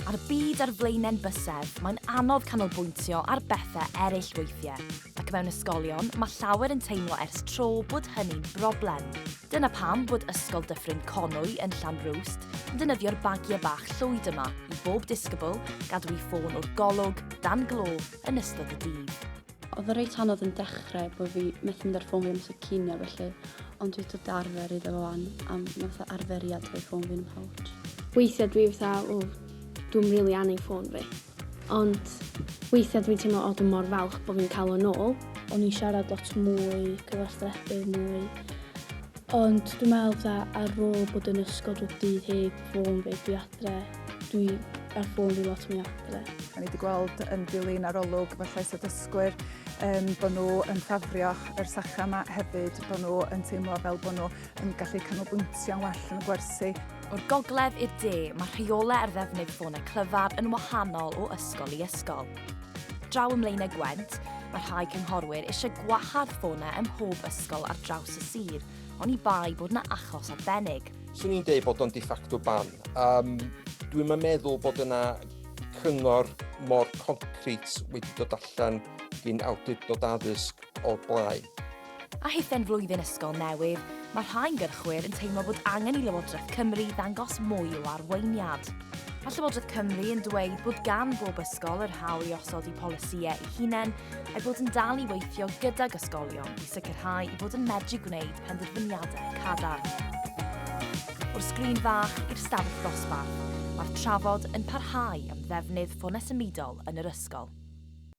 A'r byd ar flaenau'n bysedd, mae'n anodd canolbwyntio ar bethau eraill weithiau. Ac mewn ysgolion, mae llawer yn teimlo ers tro bod hynny'n broblem. Dyna pam bod ysgol Dyffryn Conwy yn Llanrwst yn defnyddio'r bagiau bach llwyd yma i bob disgybl gadw i ffôn o'r golwg dan glo yn ystod y dydd. Oedd y reit anodd yn dechrau bod fi methu mynd ar ffôn fi amser cinio felly, ond dwi dod arfer iddo fo wan am fatha arferiad o'i ffôn fi'n pouch. Weithiau dwi fatha, dwi'n rili angen ffôn fi. Ond weithiau dwi'n teimlo o dwi'n mor falch bod fi'n cael o'n ôl. O'n i'n siarad lot mwy, cyfathrebu mwy. Ond dwi'n meddwl fatha ar ôl bod yn ysgol drwy'r dydd heb ffôn fi, dwi adre. Dwi ar ffôn fi lot mwy adre. O'n i wedi gweld yn dilyn arolwg fel llais o dysgwyr bod nhw yn ffafrio yr sacha yma hefyd, bod nhw yn teimlo fel bod nhw yn gallu canolbwyntio'n well yn y gwersi. O'r gogledd i'r de, mae rheolau ar ddefnydd ffonau clyfar yn wahanol o ysgol i ysgol. Draw ymlaen y Gwent, mae rhai cynghorwyr eisiau gwahardd ffonau ym mhob ysgol ar draws y sir, ond i bai bod yna achos arbennig. Swn i'n dweud bod o'n de facto ban. Dwi'n meddwl bod yna cyngor mor concret wedi dod allan gyn awdurdod addysg o'r blaen. A hithen flwyddyn ysgol newydd, mae rhai'n gyrchwyr yn teimlo bod angen i Lywodraeth Cymru ddangos mwy o arweiniad. Mae Llywodraeth Cymru yn dweud bod gan bob ysgol yr hawl i osod i polisïau ei hunain a bod yn dal i weithio gydag ysgolion i sicrhau i bod yn medru gwneud penderfyniadau cadarn. O'r sgrin fach i'r stafell ddosbarth, mae'r trafod yn parhau am ddefnydd ffonau symudol yn yr ysgol.